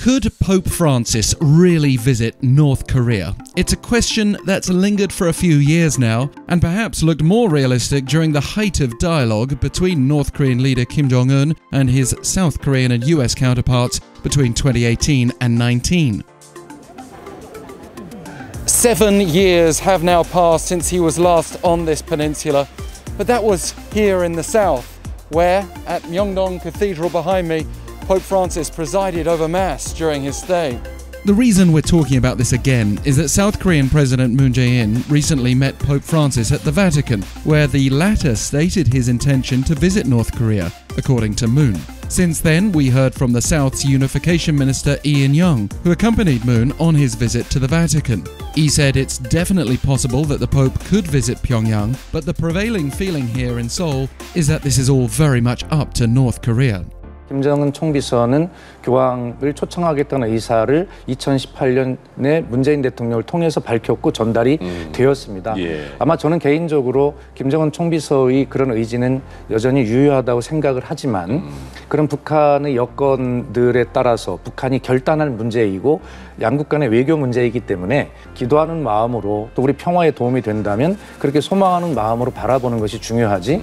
Could Pope Francis really visit North Korea? It's a question that's lingered for a few years now, and perhaps looked more realistic during the height of dialogue between North Korean leader Kim Jong-un and his South Korean and U.S. counterparts between 2018 and 19. 7 years have now passed since he was last on this peninsula, but that was here in the south, where, at Myeongdong-Cathedral behind me, Pope Francis presided over Mass during his stay. The reason we're talking about this again is that South Korean President-Moon-Jae-In recently met Pope Francis at the Vatican, where the latter stated his intention to visit North Korea, according to Moon. Since then, we heard from the South's Unification Minister Lee Young, who accompanied Moon on his visit to the Vatican. He said it's definitely possible that the Pope could visit Pyongyang, but the prevailing feeling here in Seoul is that this is all very much up to North Korea. 김정은 총비서는 교황을 초청하겠다는 의사를 2018년에 문재인 대통령을 통해서 밝혔고 전달이 되었습니다. 아마 저는 개인적으로 김정은 총비서의 그런 의지는 여전히 유효하다고 생각을 하지만 그런 북한의 여건들에 따라서 북한이 결단할 문제이고 양국 간의 외교 문제이기 때문에 기도하는 마음으로 또 우리 평화에 도움이 된다면 그렇게 소망하는 마음으로 바라보는 것이 중요하지.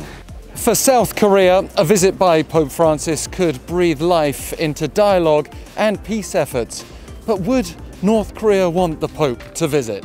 For South Korea, a visit by Pope Francis could breathe life into dialogue and peace efforts. But would North Korea want the Pope to visit?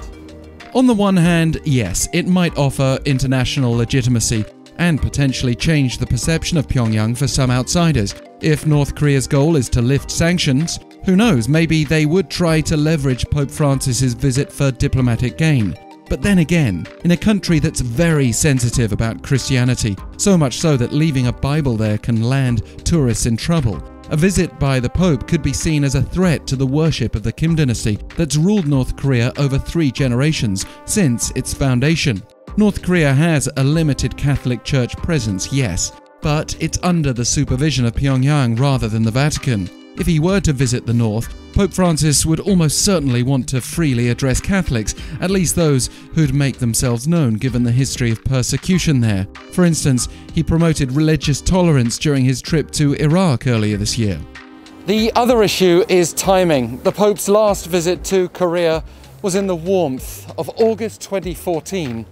On the one hand, yes, it might offer international legitimacy and potentially change the perception of Pyongyang for some outsiders. If North Korea's goal is to lift sanctions, who knows, maybe they would try to leverage Pope Francis's visit for diplomatic gain. But then again, in a country that's very sensitive about Christianity, so much so that leaving a Bible there can land tourists in trouble, a visit by the Pope could be seen as a threat to the worship of the Kim-dynasty that's ruled North Korea over 3 generations since its foundation. North Korea has a limited Catholic Church presence, yes, but it's under the supervision of Pyongyang rather than the Vatican. If he were to visit the North, Pope Francis would almost certainly want to freely address Catholics, at least those who'd make themselves known given the history of persecution there. For instance, he promoted religious tolerance during his trip to Iraq earlier this year. The other issue is timing. The Pope's last visit to Korea was in the warmth of August 2014.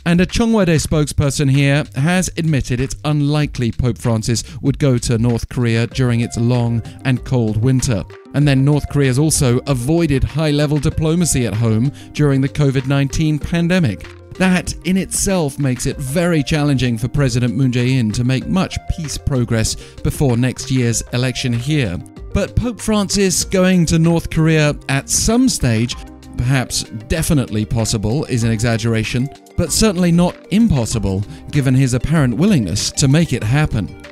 And a Cheongwade spokesperson here has admitted it's unlikely Pope Francis would go to North Korea during its long and cold winter. And then North Korea's also avoided high-level diplomacy at home during the COVID-19 pandemic. That in itself makes it very challenging for President-Moon-Jae-In to make much peace progress before next year's election here. But Pope Francis going to North Korea at some stage, perhaps definitely possible is an exaggeration, but certainly not impossible given his apparent willingness to make it happen.